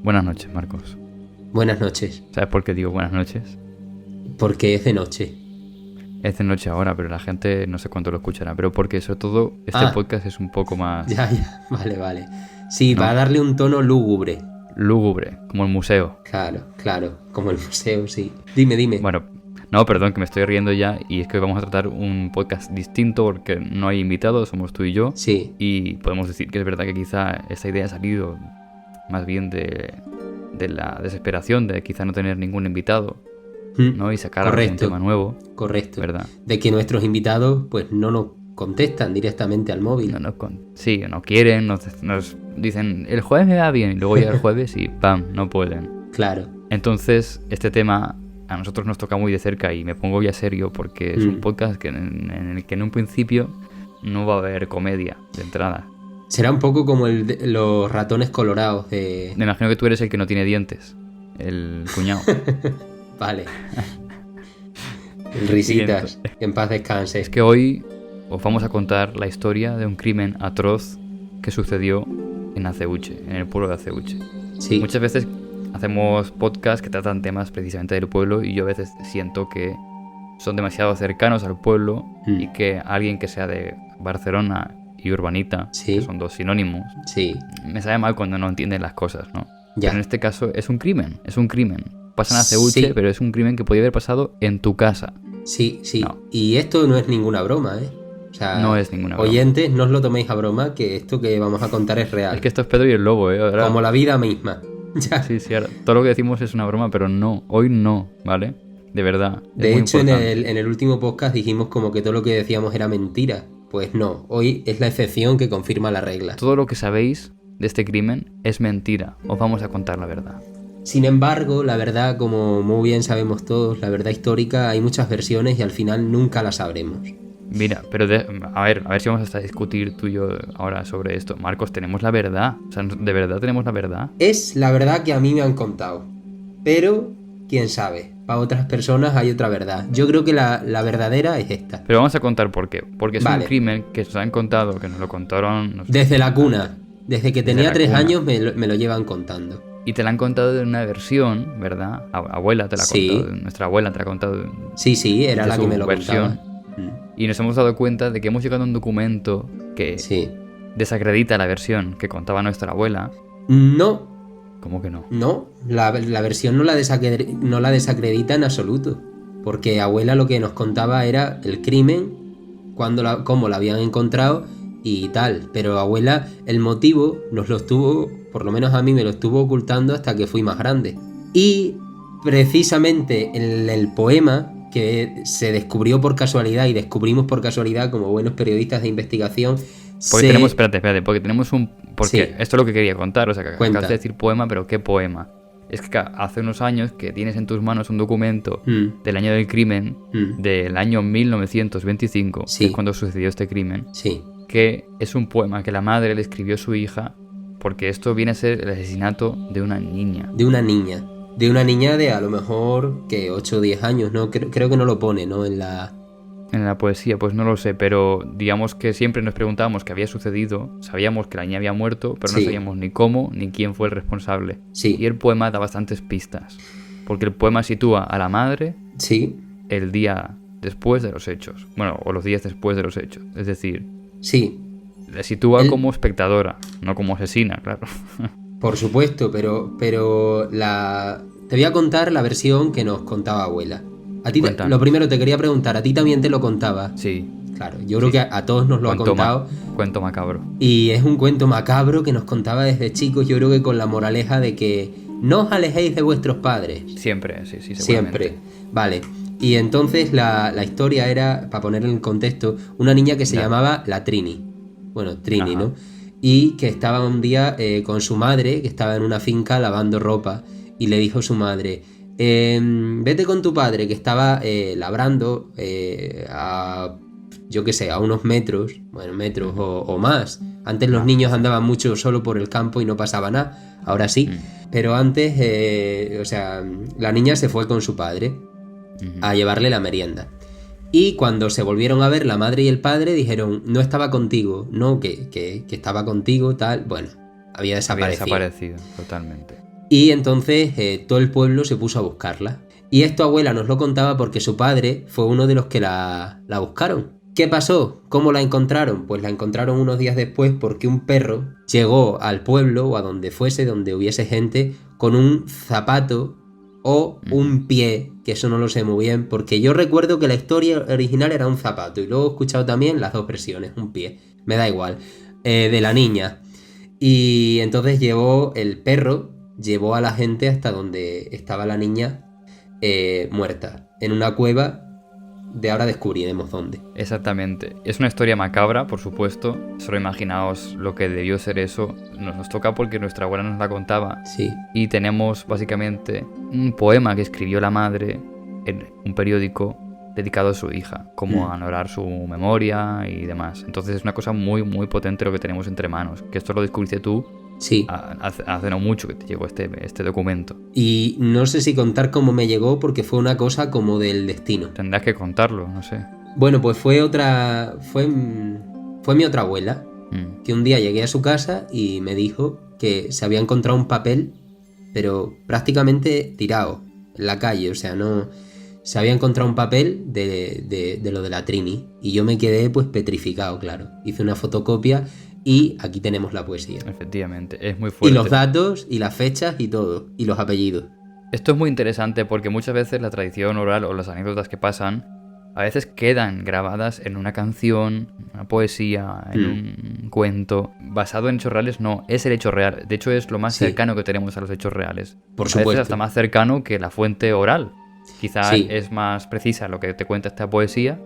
Buenas noches, Marcos. Buenas noches. ¿Sabes por qué digo buenas noches? Porque es de noche. Es de noche ahora, pero la gente no sé cuánto lo escuchará. Pero porque sobre todo este podcast es un poco más... Ya. Vale. Sí, ¿no? va a darle un tono lúgubre. Lúgubre, como el museo. Claro. Como el museo, sí. Dime. Bueno, no, perdón, que me estoy riendo ya. Y es que hoy vamos a tratar un podcast distinto porque no hay invitados, somos tú y yo. Sí. Y podemos decir que es verdad que quizá esta idea ha salido más bien de la desesperación de quizá no tener ningún invitado, ¿no? Y sacar algún tema nuevo. Correcto. ¿Verdad? De que nuestros invitados pues no nos contestan directamente al móvil. Sí, no quieren, nos dicen el jueves me va bien y luego llega el jueves y ¡pam! No pueden. Claro. Entonces este tema a nosotros nos toca muy de cerca y me pongo ya serio porque es un podcast en el que en un principio no va a haber comedia de entrada. Será un poco como los ratones colorados de... Me imagino que tú eres el que no tiene dientes, el cuñado. Vale. El risitas, que en paz descanse. Es que hoy os vamos a contar la historia de un crimen atroz que sucedió en Aceuche, en el pueblo de Aceuche. Sí. Muchas veces hacemos podcasts que tratan temas precisamente del pueblo y yo a veces siento que son demasiado cercanos al pueblo y que alguien que sea de Barcelona y urbanita, que son dos sinónimos, me sabe mal cuando no entienden las cosas, ¿no? Ya. Pero en este caso es un crimen. Pasa en Aceuche, pero es un crimen que podía haber pasado en tu casa. Sí. No. Y esto no es ninguna broma, ¿eh? O sea, no es ninguna broma. Oyentes, no os lo toméis a broma, que esto que vamos a contar es real. Es que esto es Pedro y el Lobo, ¿eh? Ahora... Como la vida misma. Ya. Sí, ahora, todo lo que decimos es una broma, pero no, hoy no, ¿vale? De verdad. De hecho, en el último podcast dijimos como que todo lo que decíamos era mentira. Pues no, hoy es la excepción que confirma la regla. Todo lo que sabéis de este crimen es mentira. Os vamos a contar la verdad. Sin embargo, la verdad, como muy bien sabemos todos, la verdad histórica, hay muchas versiones y al final nunca la sabremos. Mira, pero a ver si vamos a discutir tú y yo ahora sobre esto. Marcos, ¿tenemos la verdad? O sea, ¿de verdad tenemos la verdad? Es la verdad que a mí me han contado. Pero, quién sabe, para otras personas hay otra verdad. Yo creo que la verdadera es esta. Pero vamos a contar por qué. Porque es un crimen que nos han contado, que nos lo contaron... Desde la cuna. Desde que tenía 3 años me lo llevan contando. Y te la han contado de una versión, ¿verdad? Abuela te la ha contado, nuestra abuela te la ha contado. Sí, era la que me lo contaba. Y nos hemos dado cuenta de que hemos llegado a un documento que desacredita la versión que contaba nuestra abuela. No. ¿Cómo que no? No, la versión no la desacredita en absoluto. Porque abuela lo que nos contaba era el crimen, cómo la habían encontrado y tal. Pero abuela, el motivo nos lo estuvo, por lo menos a mí me lo estuvo ocultando hasta que fui más grande. Y precisamente en el poema que se descubrió por casualidad y descubrimos por casualidad como buenos periodistas de investigación. Porque porque tenemos un... Porque esto es lo que quería contar, o sea, que acabas de decir poema, pero ¿qué poema? Es que hace unos años que tienes en tus manos un documento del año del crimen, del año 1925, que es cuando sucedió este crimen, que es un poema que la madre le escribió a su hija, porque esto viene a ser el asesinato de una niña. De una niña de a lo mejor que 8 o 10 años, ¿no? Creo que no lo pone, ¿no? En la poesía, pues no lo sé, pero digamos que siempre nos preguntábamos qué había sucedido, sabíamos que la niña había muerto, pero no sabíamos ni cómo ni quién fue el responsable. Y el poema da bastantes pistas, porque el poema sitúa a la madre el día después de los hechos, bueno, o los días después de los hechos, es decir, la sitúa como espectadora, no como asesina, claro. Por supuesto, pero te voy a contar la versión que nos contaba abuela. A ti lo primero te quería preguntar, ¿a ti también te lo contaba? Sí. Claro, yo creo que a todos nos lo ha contado. Cuento macabro. Y es un cuento macabro que nos contaba desde chicos, yo creo que con la moraleja de que no os alejéis de vuestros padres. Siempre, sí, seguramente. Siempre, vale. Y entonces la historia era, para poner en contexto, una niña que se llamaba la Trini. Bueno, Trini, ¿no? Y que estaba un día con su madre, que estaba en una finca lavando ropa, y le dijo su madre, vete con tu padre, que estaba labrando a unos metros, o más. Antes los niños andaban mucho solo por el campo y no pasaba nada, ahora sí. Pero antes, la niña se fue con su padre a llevarle la merienda. Y cuando se volvieron a ver la madre y el padre dijeron, no estaba contigo, no, que estaba contigo, tal. Bueno, había desaparecido. Había desaparecido, totalmente. Y entonces todo el pueblo se puso a buscarla. Y esto abuela nos lo contaba porque su padre fue uno de los que la buscaron. ¿Qué pasó? ¿Cómo la encontraron? Pues la encontraron unos días después porque un perro llegó al pueblo o a donde fuese, donde hubiese gente, con un zapato o un pie, que eso no lo sé muy bien, porque yo recuerdo que la historia original era un zapato y luego he escuchado también las dos versiones, un pie, me da igual, de la niña. Y entonces el perro llevó a la gente hasta donde estaba la niña muerta, en una cueva. De ahora descubriremos dónde. Exactamente. Es una historia macabra, por supuesto. Solo imaginaos lo que debió ser eso. Nos toca porque nuestra abuela nos la contaba. Sí. Y tenemos básicamente un poema que escribió la madre en un periódico dedicado a su hija, como a honorar su memoria y demás. Entonces es una cosa muy, muy potente lo que tenemos entre manos. Que esto lo descubriste tú. Sí. Hace no mucho que te llegó este documento. Y no sé si contar cómo me llegó porque fue una cosa como del destino. Tendrás que contarlo, no sé. Bueno, pues fue mi otra abuela, que un día llegué a su casa y me dijo que se había encontrado un papel, pero prácticamente tirado, en la calle, o sea, no... Se había encontrado un papel de lo de la Trini y yo me quedé pues petrificado, claro. Hice una fotocopia y aquí tenemos la poesía. Efectivamente, es muy fuerte. Y los datos, y las fechas, y todo, y los apellidos. Esto es muy interesante porque muchas veces la tradición oral o las anécdotas que pasan a veces quedan grabadas en una canción, una poesía, en un cuento. Basado en hechos reales no, es el hecho real. De hecho es lo más cercano que tenemos a los hechos reales. Por a supuesto. veces hasta más cercano que la fuente oral. Quizá es más precisa lo que te cuenta esta poesía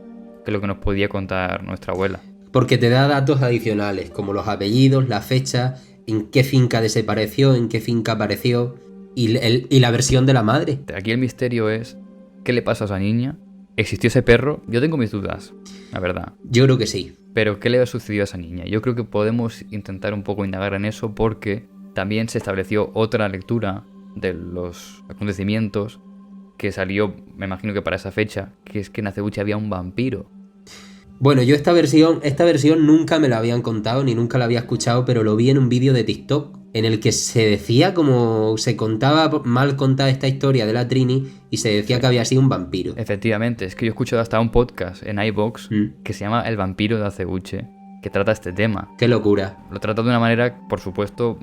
que lo que nos podía contar nuestra abuela. Porque te da datos adicionales, como los apellidos, la fecha, en qué finca desapareció, en qué finca apareció, y la versión de la madre. Aquí el misterio es, ¿qué le pasó a esa niña? ¿Existió ese perro? Yo tengo mis dudas, la verdad. Yo creo que sí. Pero ¿qué le ha sucedido a esa niña? Yo creo que podemos intentar un poco indagar en eso porque también se estableció otra lectura de los acontecimientos que salió, me imagino que para esa fecha, que es que en Acebúche había un vampiro. Bueno, yo esta versión nunca me la habían contado ni nunca la había escuchado, pero lo vi en un vídeo de TikTok en el que se decía como se contaba mal contada esta historia de la Trini y se decía que había sido un vampiro. Efectivamente, es que yo he escuchado hasta un podcast en iVoox que se llama El vampiro de Acebúche, que trata este tema. ¡Qué locura! Lo trata de una manera, por supuesto,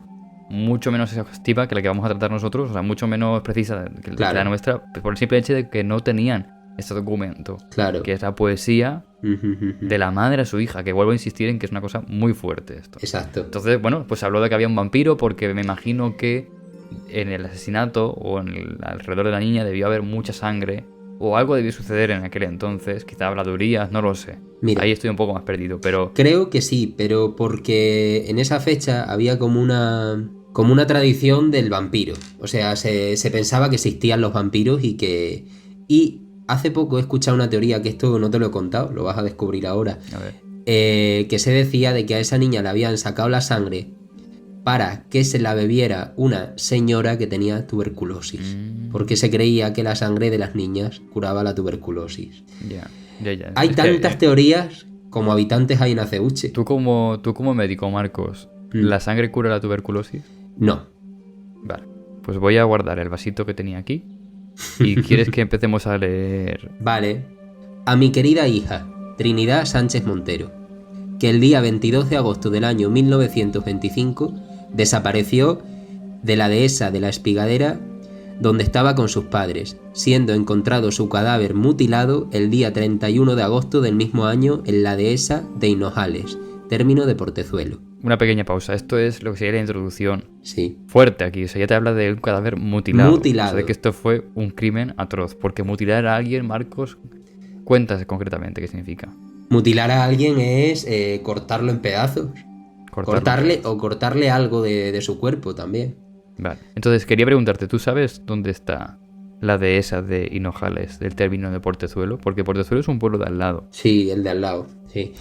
mucho menos exhaustiva que la que vamos a tratar nosotros, o sea, mucho menos precisa que la nuestra, por el simple hecho de que no tenían este documento, que es la poesía de la madre a su hija, que vuelvo a insistir en que es una cosa muy fuerte esto. Exacto. Entonces, bueno, pues habló de que había un vampiro porque me imagino que en el asesinato o alrededor de la niña debió haber mucha sangre o algo debió suceder en aquel entonces, quizá habladurías, no lo sé. Mira, ahí estoy un poco más perdido, pero... Creo que sí, pero porque en esa fecha había como una tradición del vampiro. O sea, se pensaba que existían los vampiros y hace poco he escuchado una teoría, que esto no te lo he contado, lo vas a descubrir ahora. A ver. Que se decía de que a esa niña le habían sacado la sangre para que se la bebiera una señora que tenía tuberculosis. Porque se creía que la sangre de las niñas curaba la tuberculosis. Ya. Hay tantas teorías como habitantes hay en Acebúche. Tú como médico, Marcos, ¿la sangre cura la tuberculosis? No. Vale, pues voy a guardar el vasito que tenía aquí. ¿Y quieres que empecemos a leer? Vale. A mi querida hija, Trinidad Sánchez Montero, que el día 22 de agosto del año 1925 desapareció de la dehesa de la Espigadera donde estaba con sus padres, siendo encontrado su cadáver mutilado el día 31 de agosto del mismo año en la dehesa de Hinojales, término de Portezuelo. Una pequeña pausa, esto es lo que sería la introducción. Sí. Fuerte aquí, o sea, ya te habla de un cadáver mutilado. Mutilado. O sea, de que esto fue un crimen atroz, porque mutilar a alguien, Marcos, cuéntase concretamente qué significa. Mutilar a alguien es cortarlo en pedazos. Cortarle algo de su cuerpo también. Vale, entonces quería preguntarte, ¿tú sabes dónde está la dehesa de Hinojales, del término de Portezuelo? Porque Portezuelo es un pueblo de al lado. Sí, el de al lado, sí.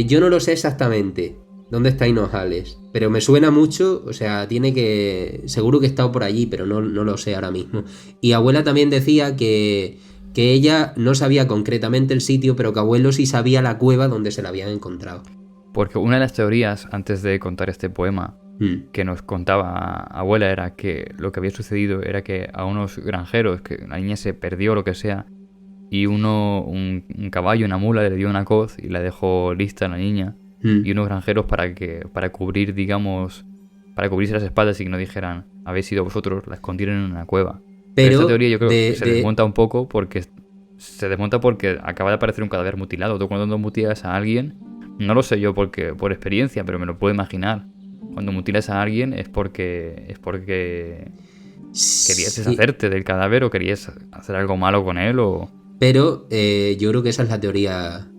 Yo no lo sé exactamente dónde está Hinojales, pero me suena mucho, o sea, seguro que he estado por allí, pero no lo sé ahora mismo. Y abuela también decía que ella no sabía concretamente el sitio, pero que abuelo sí sabía la cueva donde se la habían encontrado. Porque una de las teorías, antes de contar este poema, que nos contaba abuela era que lo que había sucedido era que a unos granjeros, que la niña se perdió o lo que sea, y un caballo, una mula, le dio una coz y la dejó lista a la niña. Y unos granjeros para cubrir, digamos, para cubrirse las espaldas y que no dijeran habéis sido vosotros, la escondieron en una cueva. Pero esta teoría yo creo que se desmonta un poco porque acaba de aparecer un cadáver mutilado. Tú cuando mutilas a alguien, no lo sé yo porque por experiencia, pero me lo puedo imaginar. Cuando mutilas a alguien es porque querías deshacerte del cadáver o querías hacer algo malo con él o... Pero yo creo que esa es la teoría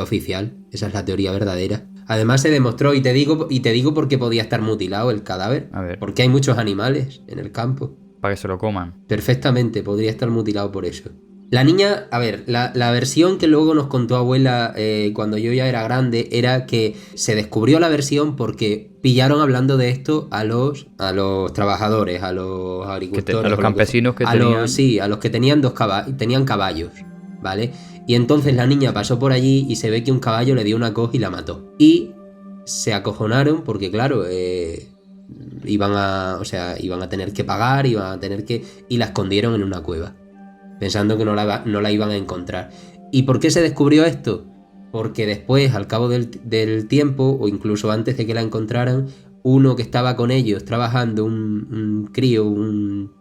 oficial, esa es la teoría verdadera. Además se demostró, y te digo por qué podía estar mutilado el cadáver. A ver. Porque hay muchos animales en el campo. Para que se lo coman. Perfectamente, podría estar mutilado por eso. La niña, a ver, la versión que luego nos contó abuela cuando yo ya era grande era que se descubrió la versión porque pillaron hablando de esto a los trabajadores, a los agricultores. A los campesinos que tenían... a los que tenían tenían caballos, ¿vale? Y entonces la niña pasó por allí y se ve que un caballo le dio una coz y la mató. Y se acojonaron porque, claro, iban a tener que pagar, y la escondieron en una cueva, pensando que no la iban a encontrar. ¿Y por qué se descubrió esto? Porque después, al cabo del tiempo, o incluso antes de que la encontraran, uno que estaba con ellos trabajando, un crío, un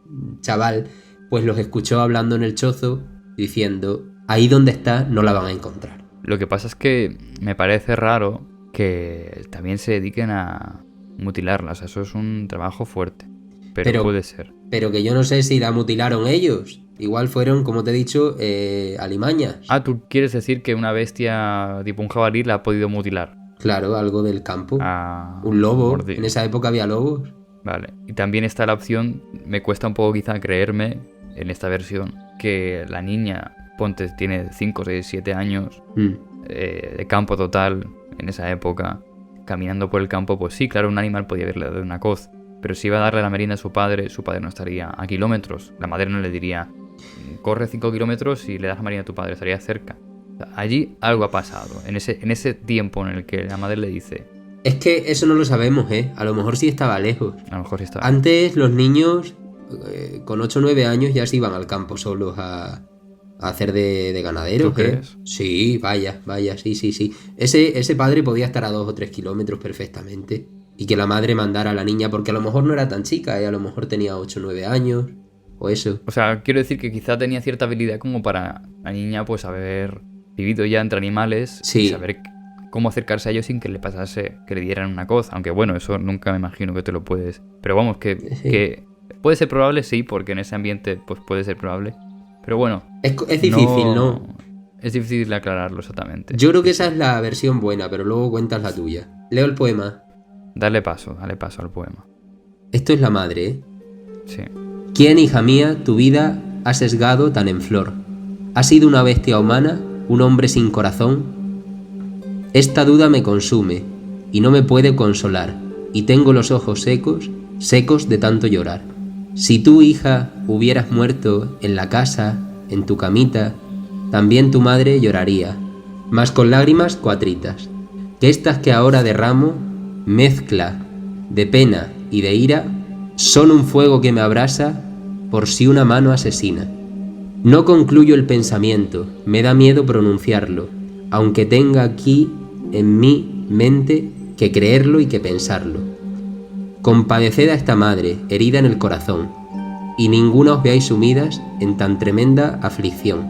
chaval, pues los escuchó hablando en el chozo diciendo: ahí donde está no la van a encontrar. Lo que pasa es que me parece raro que también se dediquen a mutilarlas. Eso es un trabajo fuerte. Pero puede ser. Pero que yo no sé si la mutilaron ellos. Igual fueron, como te he dicho, alimañas. Ah, ¿tú quieres decir que una bestia tipo un jabalí la ha podido mutilar? Claro, algo del campo. Un lobo. En esa época había lobos. Vale. Y también está la opción, me cuesta un poco quizá creerme en esta versión, que la niña, ponte, tiene 5, 6, 7 años, de campo total en esa época, caminando por el campo, pues sí, claro, un animal podía haberle dado una coz. Pero si iba a darle la merienda a su padre no estaría a kilómetros. La madre no le diría: corre 5 kilómetros y le das la merienda a tu padre, estaría cerca. Allí algo ha pasado, en ese tiempo en el que la madre le dice... Es que eso no lo sabemos, ¿eh? A lo mejor sí estaba lejos. A lo mejor sí estaba. Antes los niños con 8 o 9 años ya se iban al campo solos a hacer de ganaderos. ¿Tú crees? Sí, vaya, sí. Ese padre podía estar a 2 o 3 kilómetros perfectamente. Y que la madre mandara a la niña, porque a lo mejor no era tan chica, a lo mejor tenía 8 o 9 años, o eso. O sea, quiero decir que quizá tenía cierta habilidad como para la niña pues haber vivido ya entre animales, sí, y saber cómo acercarse a ellos sin que le pasase, que le dieran una coz. Aunque bueno, eso nunca me imagino que te lo puedes... Pero vamos, que puede ser probable, sí, porque en ese ambiente pues puede ser probable. Pero bueno... Es difícil, ¿no? Es difícil aclararlo exactamente. Yo creo que esa es la versión buena, pero luego cuentas la tuya. Leo el poema. Dale paso al poema. Esto es la madre, ¿eh? Sí. ¿Quién, hija mía, tu vida ha sesgado tan en flor? ¿Has sido una bestia humana, un hombre sin corazón? Esta duda me consume y no me puede consolar, y tengo los ojos secos de tanto llorar. Si tú, hija, hubieras muerto en la casa, en tu camita, también tu madre lloraría, mas con lágrimas cuatritas, que estas que ahora derramo, mezcla de pena y de ira, son un fuego que me abrasa por si una mano asesina. No concluyo el pensamiento, me da miedo pronunciarlo, aunque tenga aquí en mi mente que creerlo y que pensarlo. Compadeced a esta madre, herida en el corazón, y ninguna os veáis sumidas en tan tremenda aflicción.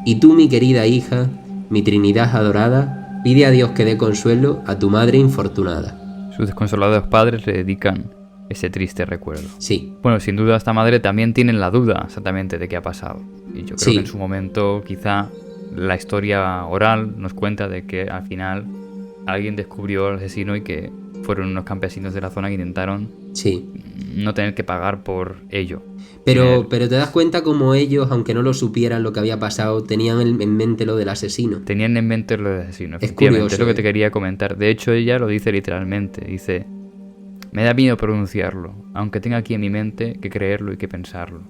Y tú, mi querida hija, mi Trinidad adorada, pide a Dios que dé consuelo a tu madre infortunada. Sus desconsolados padres le dedican ese triste recuerdo. Sí. Bueno, sin duda esta madre también tiene la duda exactamente de qué ha pasado. Y yo creo que en su momento quizá la historia oral nos cuenta de que al final alguien descubrió al asesino y que fueron unos campesinos de la zona que intentaron no tener que pagar por ello. Pero te das cuenta como ellos, aunque no lo supieran lo que había pasado, tenían en mente lo del asesino. Tenían en mente lo del asesino, efectivamente. Es curioso, es lo que te quería comentar. De hecho, ella lo dice literalmente. Dice, Me da miedo pronunciarlo, aunque tenga aquí en mi mente que creerlo y que pensarlo.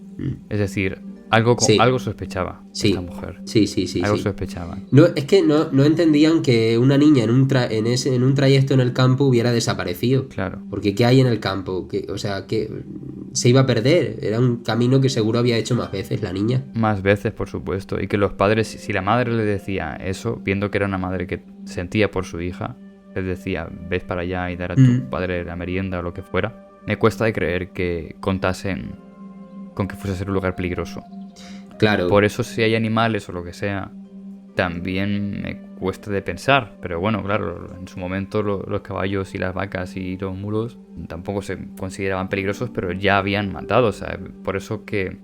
Es decir, algo sospechaba esta mujer. Sí. Algo sospechaba. No, es que no entendían que una niña en un trayecto en el campo hubiera desaparecido. Claro. Porque ¿qué hay en el campo? Que se iba a perder. Era un camino que seguro había hecho más veces la niña. Más veces, por supuesto. Y que los padres, si la madre le decía eso, viendo que era una madre que sentía por su hija, les decía, ves para allá y dar a tu padre la merienda o lo que fuera, me cuesta de creer que contasen con que fuese a ser un lugar peligroso. Claro. Por eso si hay animales o lo que sea, también me cuesta de pensar. Pero bueno, claro, en su momento los caballos y las vacas y los mulos tampoco se consideraban peligrosos, pero ya habían matado. O sea, por eso que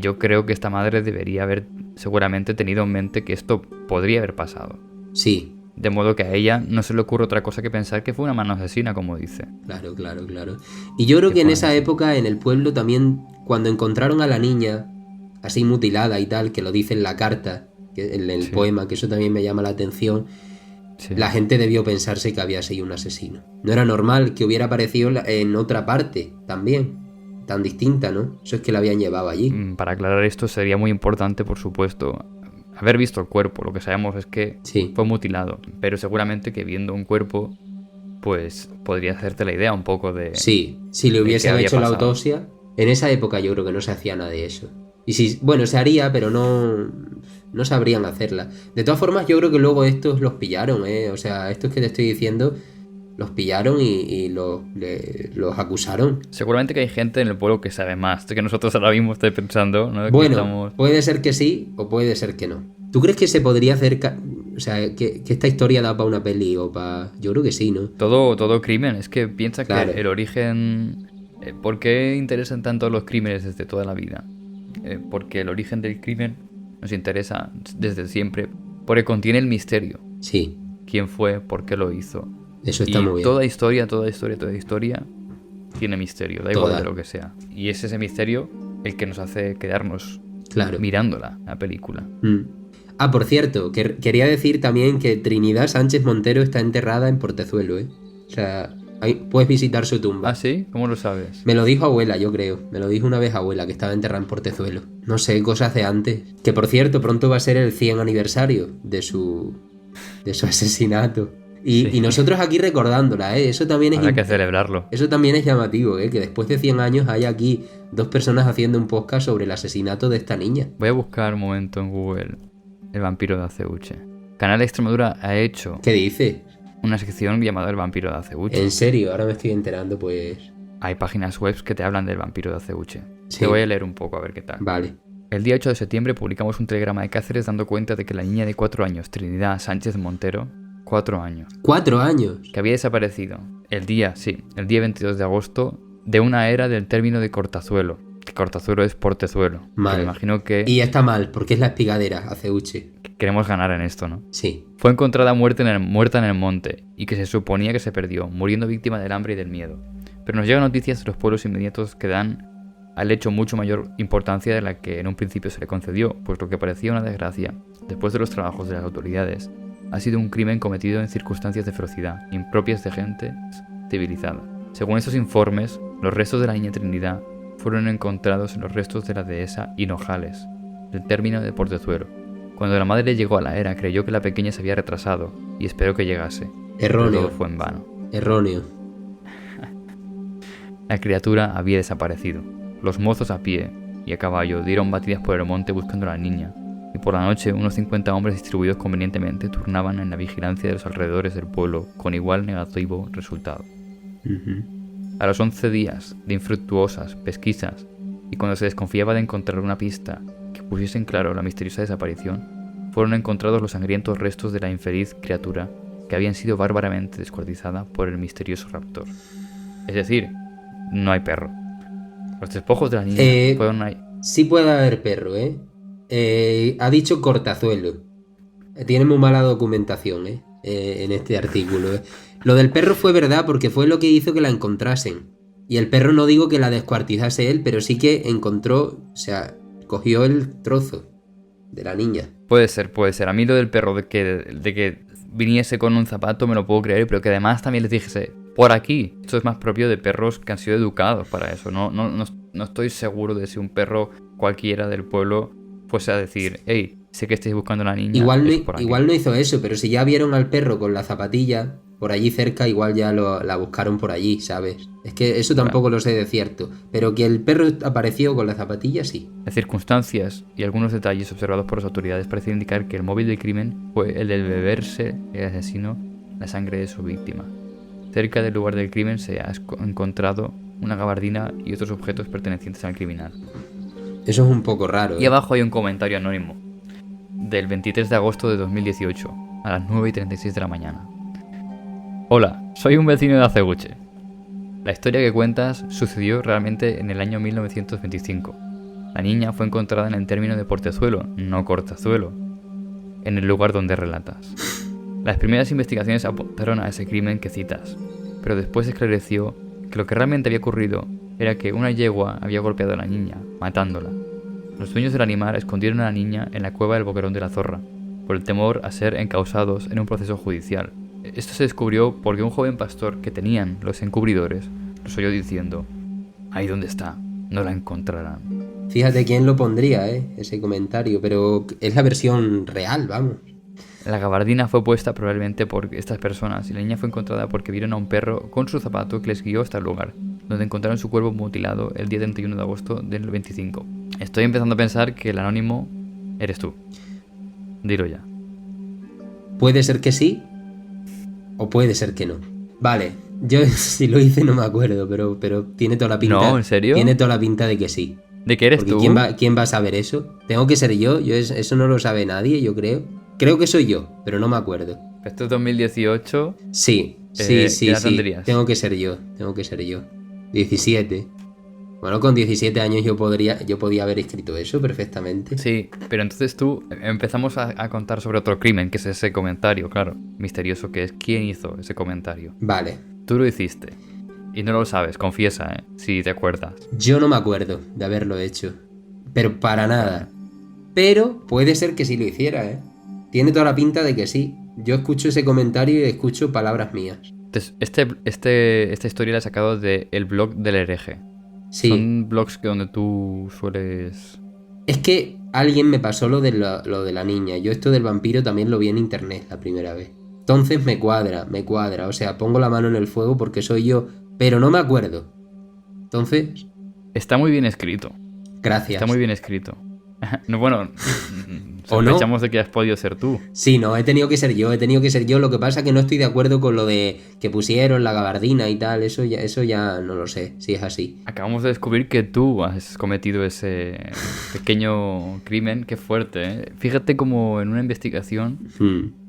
yo creo que esta madre debería haber seguramente tenido en mente que esto podría haber pasado. Sí. De modo que a ella no se le ocurre otra cosa que pensar que fue una mano asesina, como dice. Claro. Y yo creo que en esa época, en el pueblo también, cuando encontraron a la niña así mutilada y tal, que lo dice en la carta, en el poema, que eso también me llama la atención, la gente debió pensarse que había sido un asesino. No era normal que hubiera aparecido en otra parte también, tan distinta, ¿no? Eso es que la habían llevado allí. Para aclarar esto sería muy importante, por supuesto, haber visto el cuerpo. Lo que sabemos es que fue mutilado, pero seguramente que viendo un cuerpo, pues podría hacerte la idea un poco de... Sí, si le hubiesen hecho la autopsia, en esa época yo creo que no se hacía nada de eso. Y si, bueno, se haría, pero no sabrían hacerla. De todas formas, yo creo que luego estos los pillaron, ¿eh? O sea, estos que te estoy diciendo, los pillaron y los acusaron. Seguramente que hay gente en el pueblo que sabe más de que nosotros ahora mismo estoy pensando, ¿no? Bueno, puede ser que sí o puede ser que no. ¿Tú crees que se podría hacer, o sea, que esta historia da para una peli o para...? Yo creo que sí, ¿no? Todo crimen. Es que piensa que el origen... ¿Por qué interesan tanto los crímenes desde toda la vida? Porque el origen del crimen nos interesa desde siempre, porque contiene el misterio. Sí. ¿Quién fue? ¿Por qué lo hizo? Eso está muy bien. Toda historia tiene misterio, da igual de lo que sea. Y es ese misterio el que nos hace quedarnos mirándola, la película. Por cierto, quería decir también que Trinidad Sánchez Montero está enterrada en Portezuelo, ¿eh? O sea... puedes visitar su tumba. ¿Ah, sí? ¿Cómo lo sabes? Me lo dijo abuela, yo creo. Me lo dijo una vez abuela, que estaba enterrada en Portezuelo. No sé, cosas de antes. Que por cierto, pronto va a ser el 100 aniversario de su asesinato. Y nosotros aquí recordándola, ¿eh? Eso también es... Habrá que celebrarlo. Eso también es llamativo, ¿eh? Que después de 100 años haya aquí 2 personas haciendo un podcast sobre el asesinato de esta niña. Voy a buscar un momento en Google El vampiro de Aceuche. Canal de Extremadura ha hecho... ¿Qué dice? Una sección llamada El vampiro de Aceuche. ¿En serio? Ahora me estoy enterando, pues... Hay páginas web que te hablan del vampiro de Aceuche. Sí. Te voy a leer un poco a ver qué tal. Vale. El día 8 de septiembre publicamos un telegrama de Cáceres dando cuenta de que la niña de 4 años, Trinidad Sánchez Montero, 4 años. ¿4 años? Que había desaparecido el día 22 de agosto de una era del término de Cortazuelo. Que Cortazuelo es Portezuelo. Mal. Me imagino que... Y está mal, porque es la espigadera, Aceuche. Queremos ganar en esto, ¿no? Sí. Fue encontrada muerta en el monte y que se suponía que se perdió, muriendo víctima del hambre y del miedo. Pero nos llegan noticias de los pueblos inmediatos que dan al hecho mucho mayor importancia de la que en un principio se le concedió, pues lo que parecía una desgracia, después de los trabajos de las autoridades, ha sido un crimen cometido en circunstancias de ferocidad, impropias de gente civilizada. Según estos informes, los restos de la niña Trinidad fueron encontrados en los restos de la dehesa Hinojales, del término de Portezuelo. Cuando la madre llegó a la era, creyó que la pequeña se había retrasado y esperó que llegase. Erróneo. Pero todo fue en vano. Erróneo. La criatura había desaparecido. Los mozos a pie y a caballo dieron batidas por el monte buscando a la niña, y por la noche unos 50 hombres distribuidos convenientemente turnaban en la vigilancia de los alrededores del pueblo con igual negativo resultado. A los 11 días de infructuosas pesquisas, y cuando se desconfiaba de encontrar una pista que pusiese en claro la misteriosa desaparición, fueron encontrados los sangrientos restos de la infeliz criatura que habían sido bárbaramente descuartizada por el misterioso raptor. Es decir, no hay perro. Los despojos de la niña fueron ahí. Sí puede haber perro, ¿eh? Ha dicho Cortazuelo. Tiene muy mala documentación, en este artículo. Lo del perro fue verdad porque fue lo que hizo que la encontrasen. Y el perro no digo que la descuartizase él, pero sí que encontró, o sea, cogió el trozo de la niña. Puede ser. A mí lo del perro de que viniese con un zapato me lo puedo creer, pero que además también les dijese, por aquí. Esto es más propio de perros que han sido educados para eso. No estoy seguro de si un perro cualquiera del pueblo fuese a decir, hey, sé que estáis buscando a la niña. Igual no hizo eso, pero si ya vieron al perro con la zapatilla por allí cerca, igual ya la buscaron por allí, ¿sabes? Es que eso tampoco lo sé de cierto, pero que el perro apareció con la zapatilla, sí. Las circunstancias y algunos detalles observados por las autoridades parecen indicar que el móvil del crimen fue el de beberse el asesino la sangre de su víctima. Cerca del lugar del crimen se ha encontrado una gabardina y otros objetos pertenecientes al criminal. Eso es un poco raro. Y abajo hay un comentario anónimo del 23 de agosto de 2018 a las 9:36 de la mañana. Hola, soy un vecino de Acebuche. La historia que cuentas sucedió realmente en el año 1925. La niña fue encontrada en el término de Portezuelo, no Cortazuelo, en el lugar donde relatas. Las primeras investigaciones apuntaron a ese crimen que citas, pero después se esclareció que lo que realmente había ocurrido era que una yegua había golpeado a la niña, matándola. Los dueños del animal escondieron a la niña en la cueva del Boquerón de la Zorra, por el temor a ser encausados en un proceso judicial. Esto se descubrió porque un joven pastor que tenían los encubridores los oyó diciendo: ahí donde está, no la encontrarán. Fíjate quién lo pondría, ese comentario, pero es la versión real, vamos. La gabardina fue puesta probablemente por estas personas y la niña fue encontrada porque vieron a un perro con su zapato que les guió hasta el lugar, donde encontraron su cuerpo mutilado el día 31 de agosto del 25. Estoy empezando a pensar que el anónimo eres tú. Dilo ya. Puede ser que sí o puede ser que no. Vale, yo si lo hice no me acuerdo, pero tiene toda la pinta. ¿No? ¿En serio? Tiene toda la pinta de que sí. ¿De que eres porque tú? ¿quién va a saber eso? ¿Tengo que ser yo? Eso no lo sabe nadie, yo creo. Creo que soy yo, pero no me acuerdo. ¿Esto es 2018? Sí. Tengo que ser yo. 17. Bueno, con 17 años yo podía haber escrito eso perfectamente. Sí, pero entonces tú empezamos a contar sobre otro crimen, que es ese comentario, claro. Misterioso que es quién hizo ese comentario. Vale. Tú lo hiciste. Y no lo sabes, confiesa, si te acuerdas. Yo no me acuerdo de haberlo hecho. Pero para nada. Pero puede ser que sí lo hiciera, Tiene toda la pinta de que sí. Yo escucho ese comentario y escucho palabras mías. Entonces, esta historia la he sacado del blog del hereje. Sí. Son blogs donde tú sueles... Es que alguien me pasó lo de la niña. Yo esto del vampiro también lo vi en internet la primera vez. Entonces me cuadra. O sea, pongo la mano en el fuego porque soy yo, pero no me acuerdo. Entonces... Está muy bien escrito. Gracias. Está muy bien escrito. No, bueno... Sospechamos de que has podido ser tú. Sí, no, he tenido que ser yo. Lo que pasa es que no estoy de acuerdo con lo de que pusieron la gabardina y tal. Eso ya no lo sé, si es así. Acabamos de descubrir que tú has cometido ese pequeño crimen. Qué fuerte, Fíjate cómo en una investigación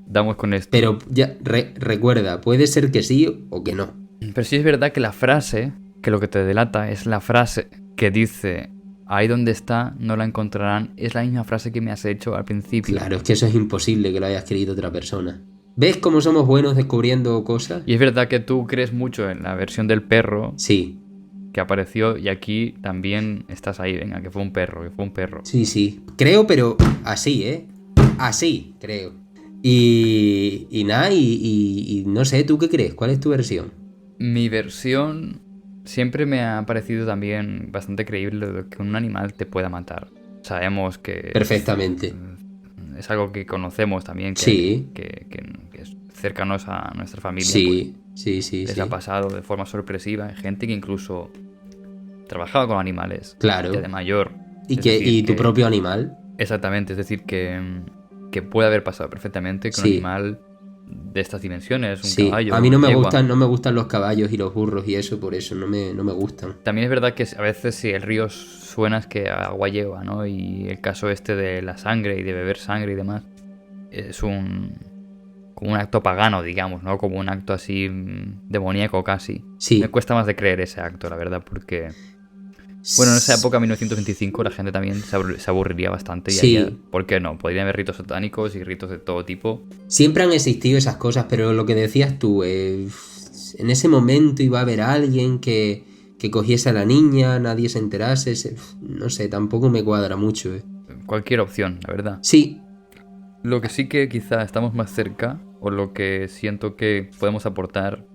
damos con esto. Pero ya, recuerda, puede ser que sí o que no. Pero sí es verdad que la frase, que lo que te delata es la frase que dice... ahí donde está, no la encontrarán. Es la misma frase que me has hecho al principio. Claro, es que eso es imposible que lo hayas creído otra persona. ¿Ves cómo somos buenos descubriendo cosas? Y es verdad que tú crees mucho en la versión del perro. Sí. Que apareció y aquí también estás ahí. Venga, que fue un perro. Sí. Creo, pero así, Así, creo. Y nada, y no sé, ¿tú qué crees? ¿Cuál es tu versión? Mi versión... siempre me ha parecido también bastante creíble que un animal te pueda matar. Sabemos que... perfectamente. Es algo que conocemos también, que es cercanos a nuestra familia. Sí. Les ha pasado de forma sorpresiva. Hay gente que incluso trabajaba con animales. Claro. Ya de mayor. ¿Y tu propio animal? Exactamente, es decir, que puede haber pasado perfectamente con un animal... de estas dimensiones, un caballo. A mí no me gustan los caballos y los burros y eso, por eso no me gustan. También es verdad que a veces si el río suena es que agua lleva, ¿no? Y el caso este de la sangre y de beber sangre y demás es como un acto pagano, digamos, ¿no? Como un acto así demoníaco casi. Sí. Me cuesta más de creer ese acto, la verdad, porque... bueno, en esa época, 1925, la gente también se aburriría bastante. Y ¿por qué no? Podrían haber ritos satánicos y ritos de todo tipo. Siempre han existido esas cosas, pero lo que decías tú, en ese momento iba a haber alguien que cogiese a la niña, nadie se enterase. No sé, tampoco me cuadra mucho. Cualquier opción, la verdad. Sí. Lo que sí que quizá estamos más cerca, o lo que siento que podemos aportar,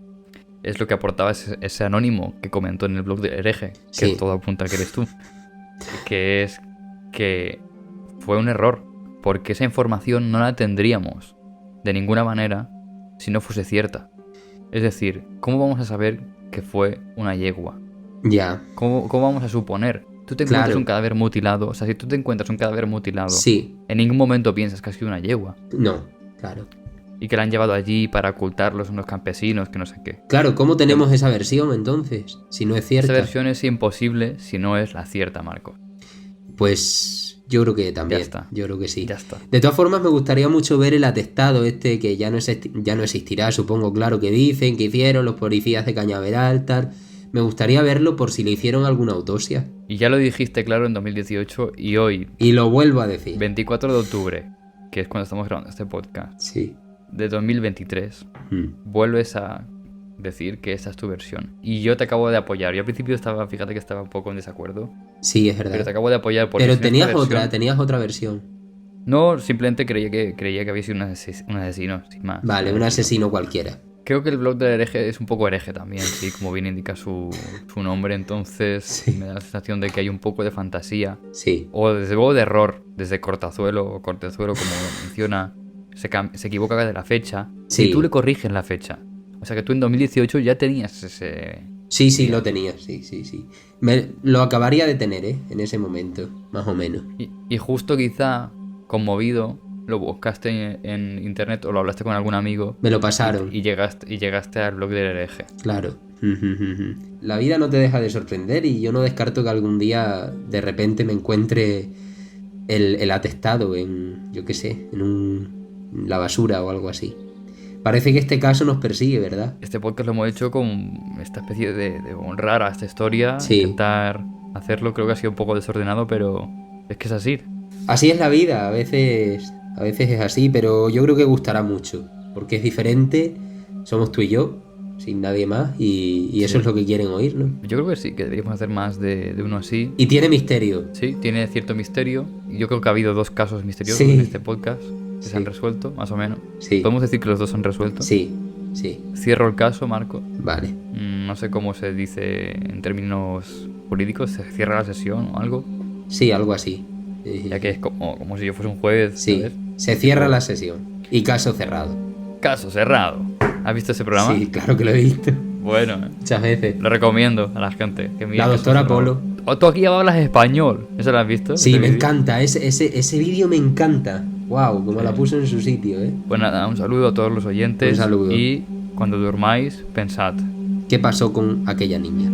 es lo que aportaba ese anónimo que comentó en el blog del hereje, que Sí. todo apunta a que eres tú. Que es que fue un error, porque esa información no la tendríamos de ninguna manera si no fuese cierta. Es decir, ¿cómo vamos a saber que fue una yegua? Ya. ¿Cómo vamos a suponer? Tú te encuentras un cadáver mutilado, o sea, si tú te encuentras un cadáver mutilado, Sí. en ningún momento piensas que ha sido una yegua. No, claro. Y que la han llevado allí para ocultarlos unos campesinos, que no sé qué. Claro, ¿cómo tenemos esa versión entonces? Si no es cierta. Esa versión es imposible si no es la cierta, Marco. Pues yo creo que también. Ya está. Yo creo que sí. Ya está. De todas formas, me gustaría mucho ver el atestado que ya no existirá, supongo, claro, que dicen que hicieron los policías de Cañaveral, tal. Me gustaría verlo por si le hicieron alguna autopsia. Y ya lo dijiste claro en 2018 y hoy, Y lo vuelvo a decir. 24 de octubre, que es cuando estamos grabando este podcast, Sí. de 2023, vuelves a decir que esa es tu versión. Y yo te acabo de apoyar. Yo al principio fíjate que estaba un poco en desacuerdo. Sí, es verdad. Pero te acabo de apoyar porque Pero si no tenías esta versión- tenías otra versión. No, simplemente creía que había sido un asesino, sin más. Vale, un asesino cualquiera. Creo que el blog del hereje es un poco hereje también, sí, como bien indica su nombre, entonces Sí. me da la sensación de que hay un poco de fantasía, Sí. o desde luego de error, desde Cortazuelo o Cortezuelo, como lo menciona, se equivoca de la fecha, Sí. y tú le corriges la fecha. O sea que tú en 2018 ya tenías ese... Sí, lo tenía, sí. Lo acabaría de tener, en ese momento, más o menos. Y justo quizá, conmovido, lo buscaste en internet o lo hablaste con algún amigo. Me lo pasaron. Y llegaste al blog del hereje. Claro. La vida no te deja de sorprender y yo no descarto que algún día de repente me encuentre el atestado en, yo qué sé, en la basura o algo así. Parece que este caso nos persigue, ¿verdad? Este podcast lo hemos hecho con esta especie de honrar a esta historia, Sí. intentar hacerlo. Creo que ha sido un poco desordenado, pero es que es así. Así es la vida, a veces es así, pero yo creo que gustará mucho, porque es diferente, somos tú y yo, sin nadie más, y eso es lo que quieren oír, ¿no? Yo creo que sí, que deberíamos hacer más de uno así. Y tiene misterio. Sí, tiene cierto misterio. Y yo creo que ha habido 2 casos misteriosos Sí. en este podcast que Sí. se han resuelto, más o menos. Sí. ¿Podemos decir que los 2 se han resuelto? Sí. Cierro el caso, Marco. Vale. No sé cómo se dice en términos jurídicos, se cierra la sesión o algo, Sí, algo así. ya que es como si yo fuese un juez, Sí, ¿sabes? se cierra la sesión. Y caso cerrado. Caso cerrado. ¿Has visto ese programa? Sí, claro que lo he visto. Bueno, Muchas veces. lo recomiendo a la gente. Que mire La Caso doctora Cerrado. Polo. O tú aquí hablas español. ¿Eso lo has visto? Sí, ese me vídeo? encanta. Ese vídeo me encanta. Wow, como la puso en su sitio, ¿eh? Pues nada, un saludo a todos los oyentes. Un saludo. Y cuando durmáis, pensad. ¿Qué pasó con aquella niña?